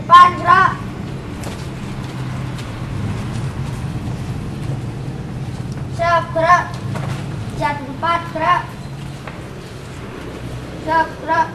depan gerak. Siap gerak. Jatuh depan gerak. Siap gerak.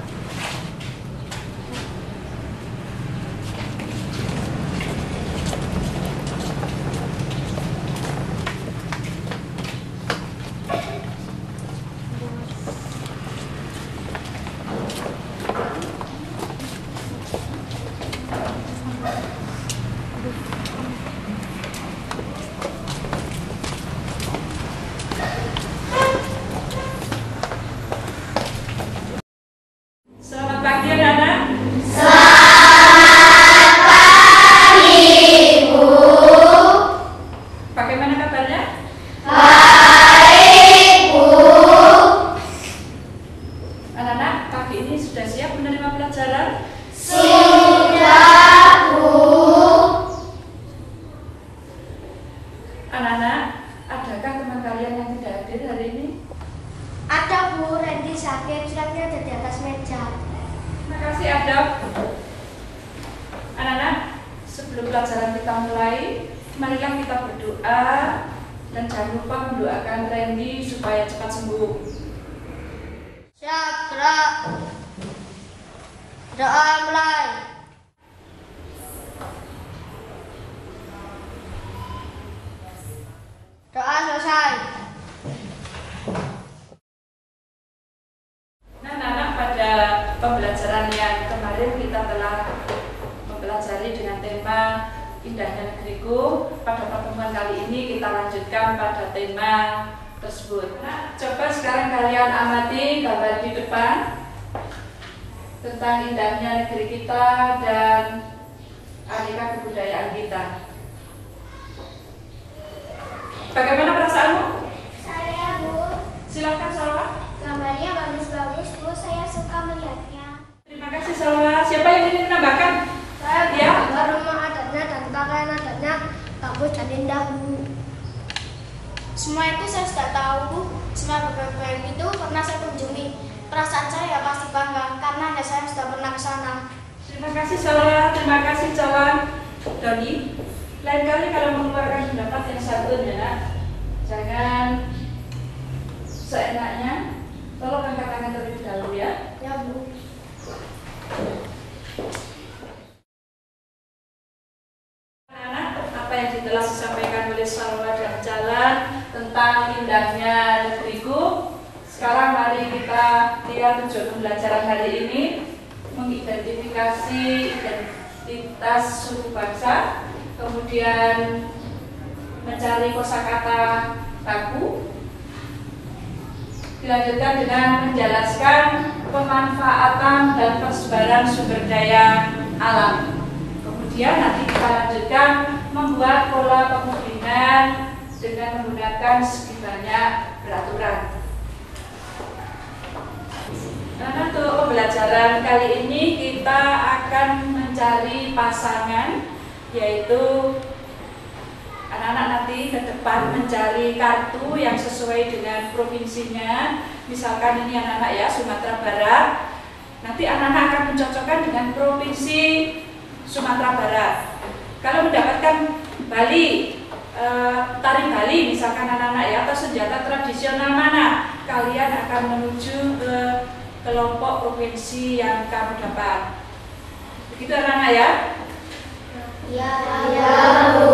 Selamat pagi anak-anak. Selamat pagi, Bu. Bagaimana kabarnya? Baik, Bu. Anak-anak, pagi ini sudah siap menerima pelajaran? Sudah, Bu. Anak-anak, adakah teman kalian yang tidak hadir hari ini? Ada, Bu. Randy sakit, suratnya ada di atas meja. Terima kasih Adam. Anak-anak, sebelum pelajaran kita mulai, marilah kita berdoa dan jangan lupa mendoakan Randy supaya cepat sembuh. Siap gerak. Doa mulai. Doa selesai. Nah, anak-anak, pada pembelajaran yang kemarin kita telah mempelajari dengan tema Indahnya Negeriku. Pada pertemuan kali ini kita lanjutkan pada tema tersebut. Nah, coba sekarang kalian amati gambar di depan tentang indahnya negeri kita dan aneka kebudayaan kita. Bagaimana perasaanmu? Saya, Bu. Silakan Salwa. Gambarnya bagus-bagus, Bu. Saya suka melihatnya. Terima kasih Salwa. Siapa yang ingin menambahkan? Saya Ya. gambar rumah adatnya dan pakaian adatnya bagus dan indah, Bu. Semua itu saya sudah tahu, Bu. Semua beberapa itu pernah saya kunjungi. Perasaan saya pasti bangga karena saya sudah pernah ke sana. Terima kasih Salwa, terima kasih Cawan. Doni, lain kali kalau mengeluarkan pendapat yang santun ya nak, jangan seenaknya. Tolong angkat tangan terlebih dahulu ya. Ya, Bu. Anak-anak, apa yang telah disampaikan oleh Salwa dan Jalan tentang indahnya negeriku. Sekarang mari kita lihat tujuan pembelajaran hari ini, mengidentifikasi identitas suku bangsa, kemudian mencari kosakata baku, dilanjutkan dengan menjelaskan pemanfaatan dan persebaran sumber daya alam. Kemudian nanti kita lanjutkan membuat pola pembimbingan dengan menggunakan segi banyak peraturan. Nah, untuk pembelajaran kali ini kita akan mencari pasangan, yaitu anak-anak nanti ke depan mencari kartu yang sesuai dengan provinsinya. Misalkan ini anak-anak ya, Sumatera Barat. Nanti anak-anak akan mencocokkan dengan provinsi Sumatera Barat. Kalau mendapatkan Bali, tari Bali misalkan anak-anak ya, atau senjata tradisional mana, kalian akan menuju ke kelompok provinsi yang kamu dapat. Begitu anak-anak ya? Ya, Bu.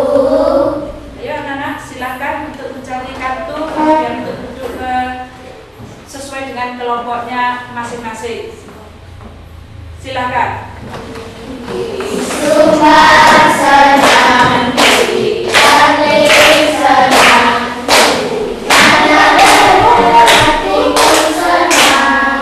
Ayo anak-anak, silakan untuk mencari kartu, kemudian untuk duduk sesuai dengan kelompoknya masing-masing. Silakan. Sumpah senang diri, senang diri, karena hatiku senang.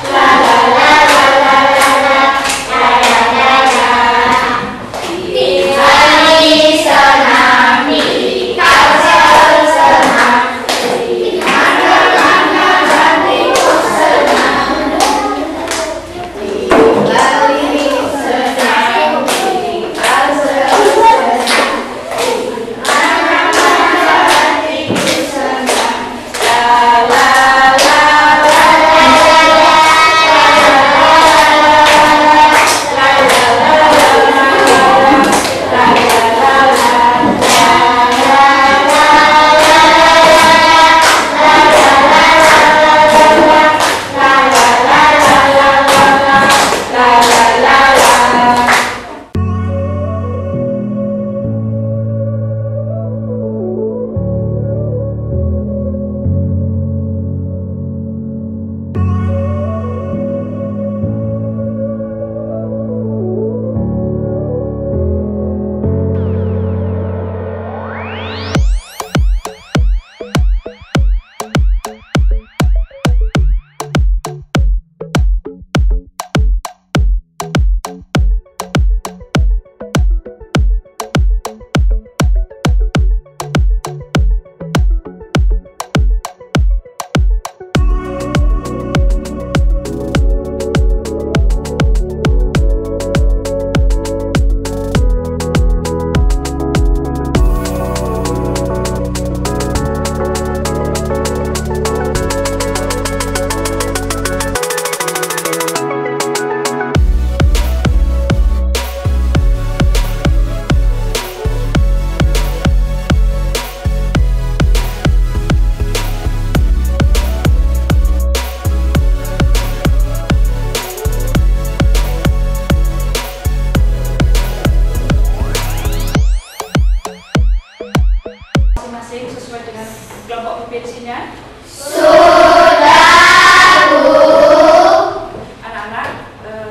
La la la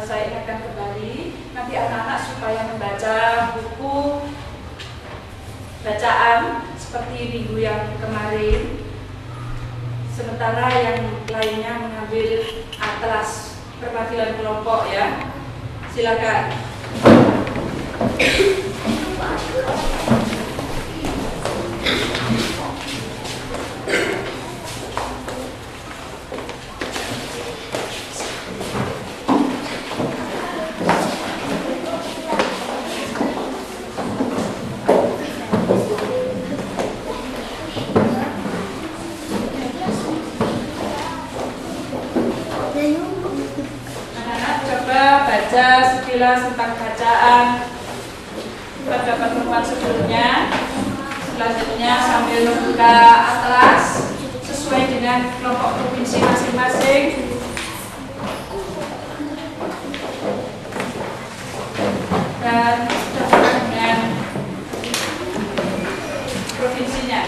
saya ingatkan kembali nanti anak-anak supaya membaca buku bacaan seperti minggu yang kemarin, sementara yang lainnya mengambil atlas perwakilan kelompok ya. Silakan. Baca sekilas tentang bacaan pada pertemuan sebelumnya. Selanjutnya sambil membuka atlas sesuai dengan kelompok provinsi masing-masing. Dan sesuai dengan provinsinya.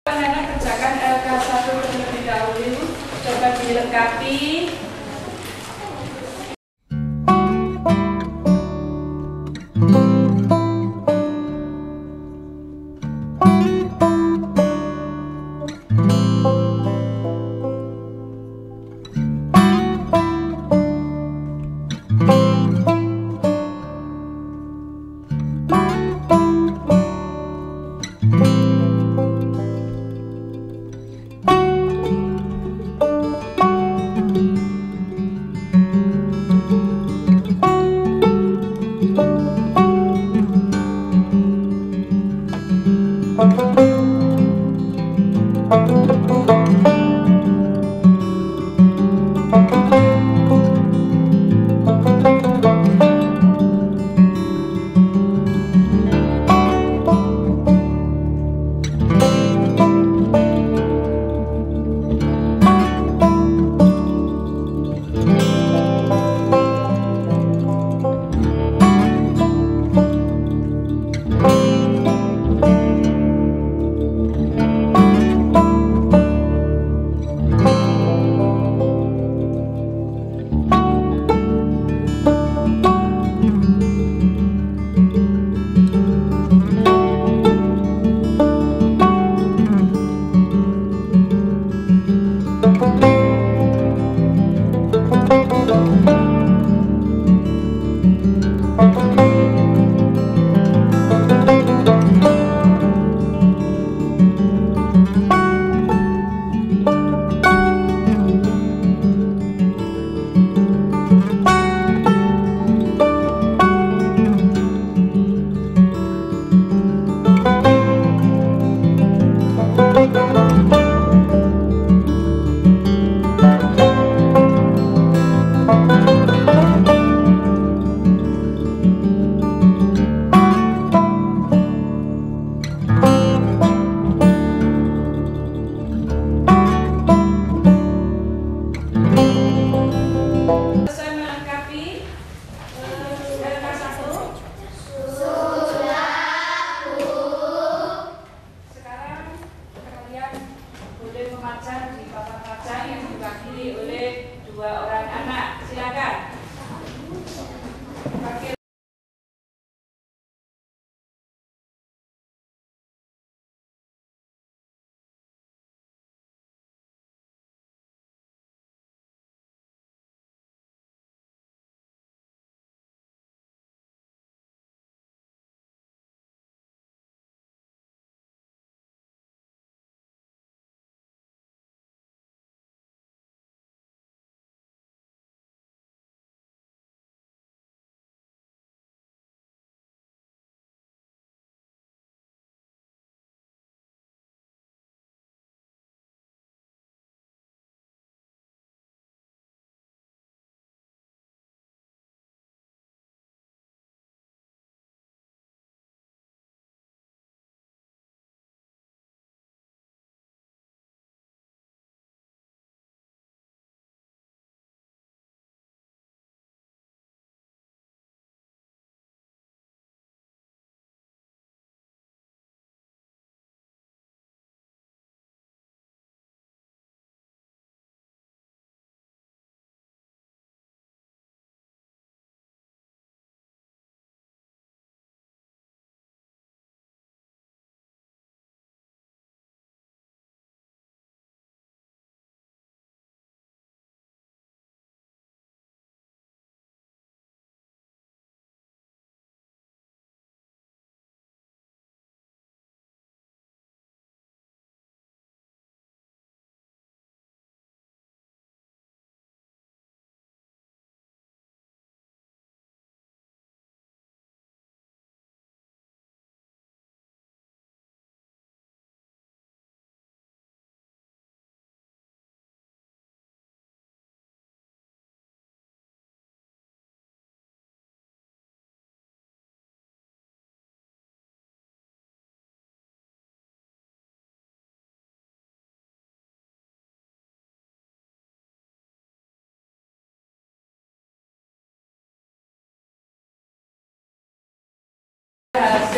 Anak-anak kerjakan LK1 terlebih dahulu, coba dilengkapi.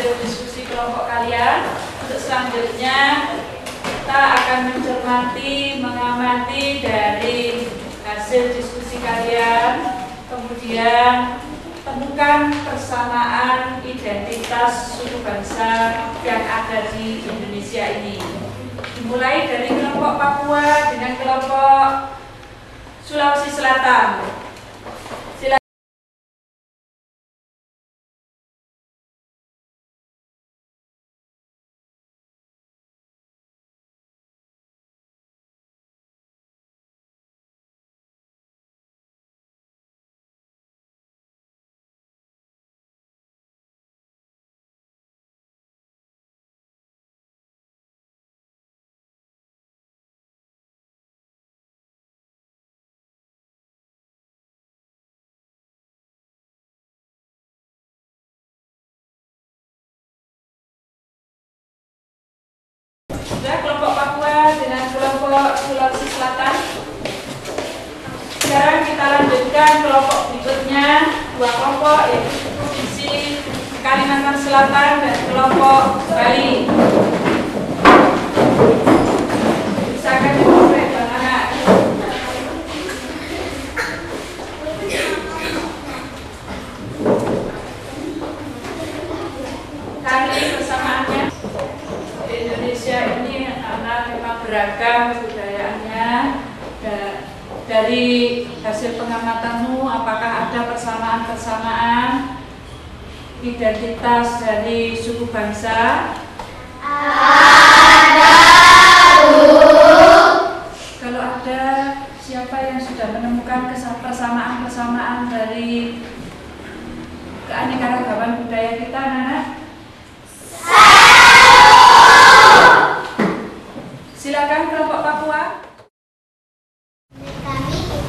hasil diskusi kelompok kalian. Untuk selanjutnya kita akan mencermati, mengamati dari hasil diskusi kalian, kemudian temukan persamaan identitas suku bangsa yang ada di Indonesia ini. Dimulai dari kelompok Papua dengan kelompok Sulawesi Selatan. Sudah kelompok Papua dengan kelompok Sulawesi Selatan. Sekarang kita lanjutkan kelompok berikutnya, dua kelompok yaitu Provinsi Kalimantan Selatan dan kelompok Bali. Silakan dimulai Bang Anak. Kali persamaannya di Indonesia ini anak memang beragam kebudayaannya. Dari hasil pengamatanmu, apakah ada persamaan-persamaan identitas dari suku bangsa? Ada, Bu. Kalau ada, siapa yang sudah menemukan persamaan-persamaan dari keanekaragaman budaya kita, Nana? Silakan kelompok Papua. Kita memiliki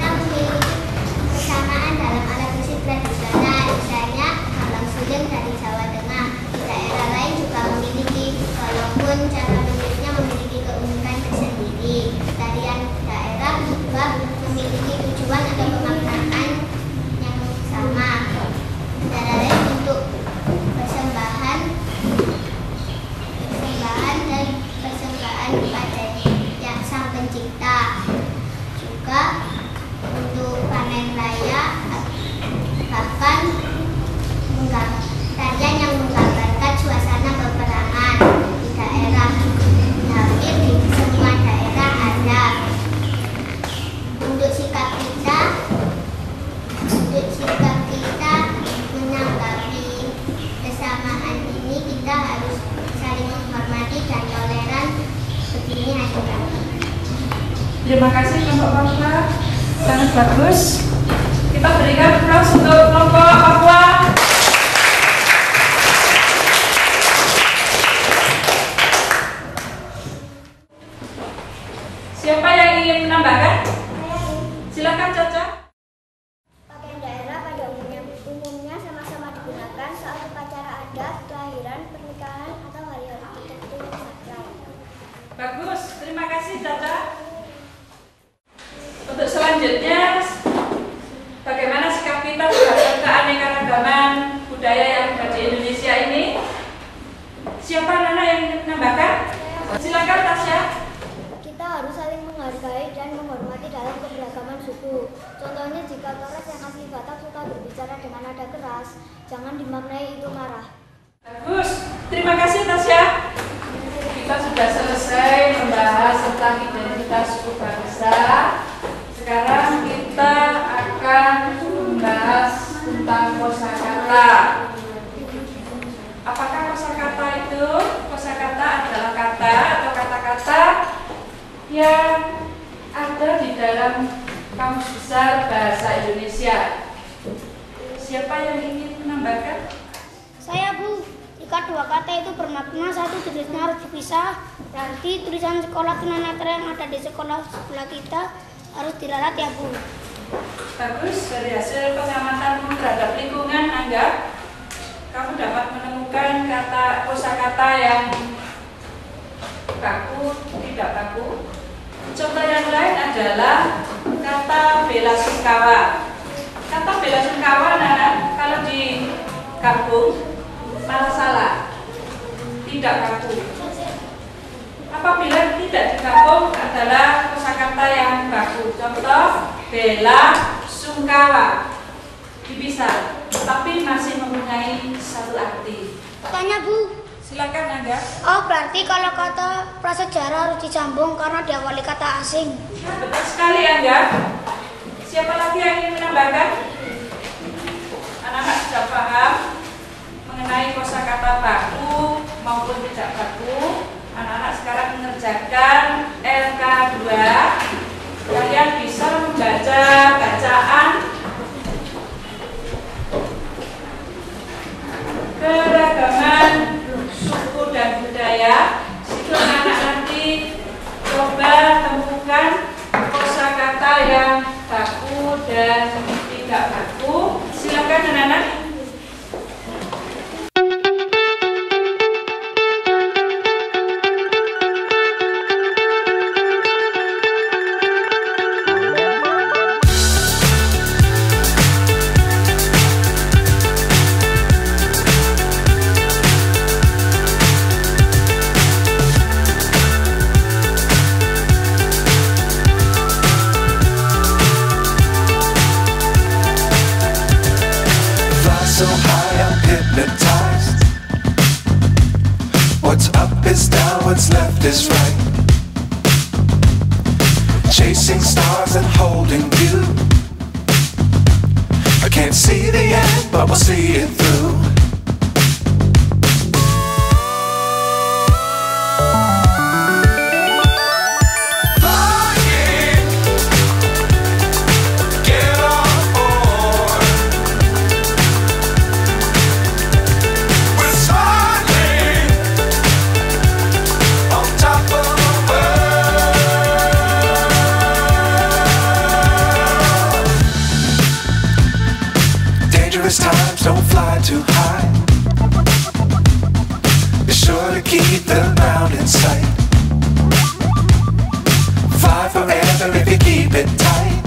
persamaan dalam alat musik tradisional, misalnya Malang Sujeng dari Jawa Tengah. Di daerah lain juga memiliki, walaupun cara musiknya memiliki keunikan tersendiri. Tarian daerah juga memiliki tujuan atau pemaknaan yang sama. Antara lain untuk persembahan dan persembahan kepada yang Sang Pencipta. Juga untuk panen raya, bahkan tarian yang menggambarkan suasana peperangan di daerah. Hampir di semua daerah ada. Untuk sikap kita menanggapi kesamaan ini, kita harus saling menghormati dan toleran. Begini aja. Terima kasih kelompok Papua, sangat bagus. Kita berikan aplaus untuk kelompok Papua. Siapa yang ingin menambahkan? Silakan Caca. Pakaian daerah pada umumnya sama-sama digunakan saat upacara adat, kelahiran, pernikahan, atau hari-hari tertentu yang sakral. Bagus, terima kasih Caca. Untuk selanjutnya, bagaimana sikap kita terhadap keanekaragaman budaya yang ada di Indonesia ini? Siapa Nana yang ingin menambahkan? Silakan Tasya. Kita harus saling menghargai dan menghormati dalam keberagaman suku. Contohnya, jika Torres yang asli Batak suka berbicara dengan nada keras, jangan dimaknai itu marah. Bagus, terima kasih Tasya. Kita sudah selesai membahas tentang identitas suku bangsa. Sekarang kita akan membahas tentang kosakata. Apakah kosakata itu? Kosakata adalah kata atau kata-kata yang ada di dalam Kamus Besar Bahasa Indonesia. Siapa yang ingin menambahkan? Saya, Bu. Jika dua kata itu bermakna satu tulisnya harus dipisah, berarti tulisan sekolah tunanetra yang ada di sekolah sebelah kita harus diralat, ya, Bu. Bagus, dari hasil pengamatanmu terhadap lingkungan, Angga, kamu dapat menemukan kosakata yang baku, tidak baku. Contoh yang lain adalah kata bela sungkawa. Kata bela sungkawa, Nana, kalau di kampung malah salah. tidak kaku. Apabila tidak digabung adalah kosakata yang baku. Contoh, bela, sungkawa. Dipisah, tapi masih mempunyai satu arti. Tanya Bu. Silakan Angga. Oh, berarti kalau kata prasejarah harus disambung karena diawali kata asing. Betul sekali Angga. Siapa lagi yang ingin menambahkan? Anak-anak sudah paham mengenai kosakata baku maupun tidak baku. Anak-anak sekarang mengerjakan LK2. Kalian bisa membaca bacaan keragaman suku dan budaya. Situ anak-anak nanti coba temukan kosakata yang baku dan tidak baku. Silakan anak-anak. So high I'm hypnotized. What's up is down, what's left is right. Chasing stars and holding you. I can't see the end, but we'll see it through. Dangerous times, don't fly too high. Be sure to keep the ground in sight. Fly forever if you keep it tight.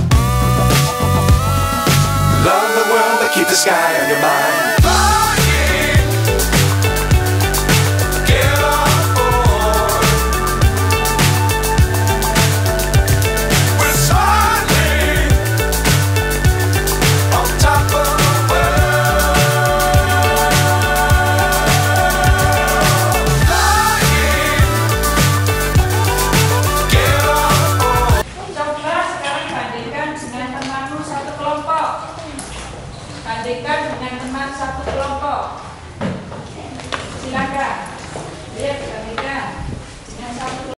Love the world, but keep the sky on your mind. Bandingkan dengan teman satu kelompok. Silakan. Lihat bandingkan dengan satu kelompok.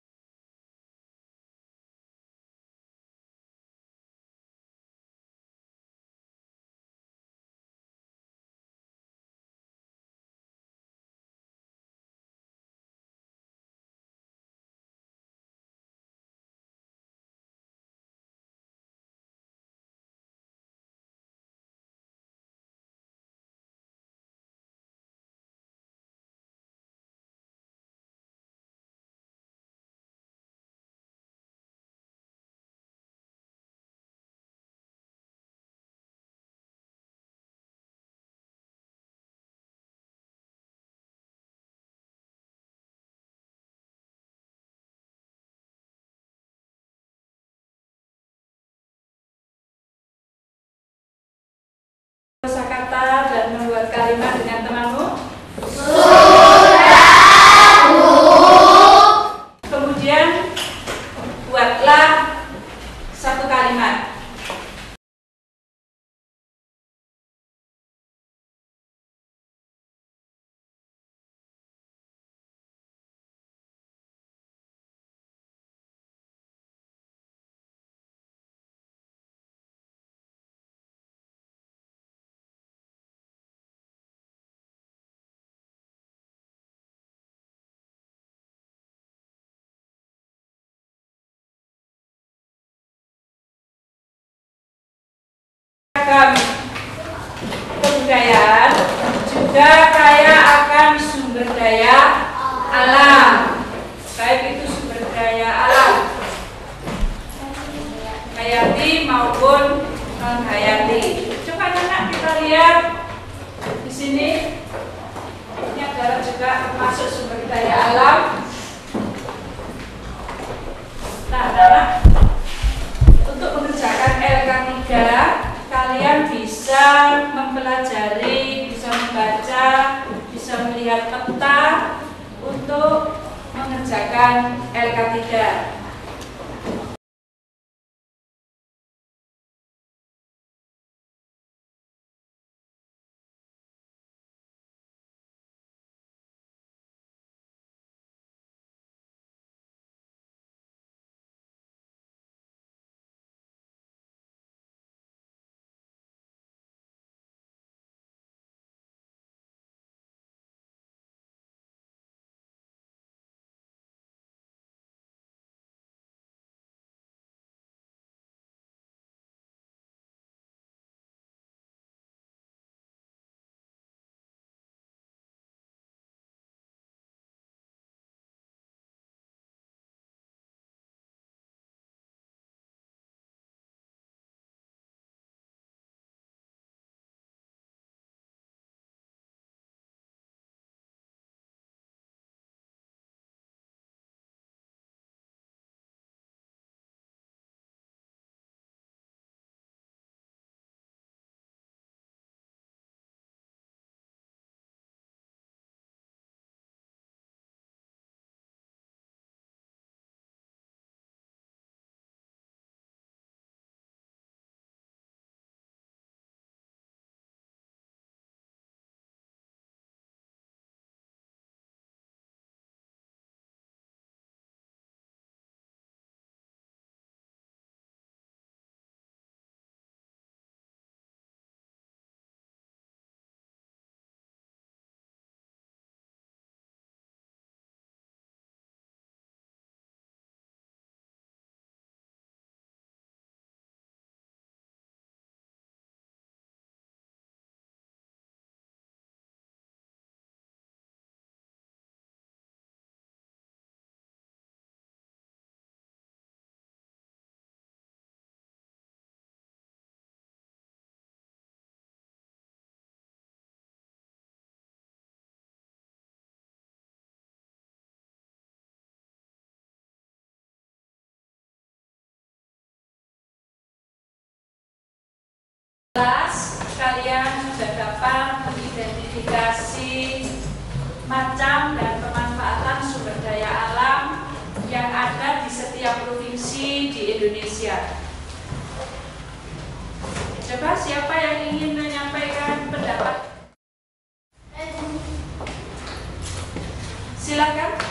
Kosakata dan membuat kalimat dengan temanmu. Sudah, Bu. Kemudian buatlah satu kalimat. Kebudayaan juga kaya akan sumber daya alam, baik itu sumber daya alam hayati maupun non hayati. Coba anak kita lihat di sini, ini adalah juga termasuk sumber daya alam. Nah, anak-anak, untuk mengerjakan LK3, kalian bisa mempelajari, bisa membaca, bisa melihat peta untuk mengerjakan LK3. Kalian sudah dapat mengidentifikasi macam dan pemanfaatan sumber daya alam yang ada di setiap provinsi di Indonesia. Coba siapa yang ingin menyampaikan pendapat? Silakan.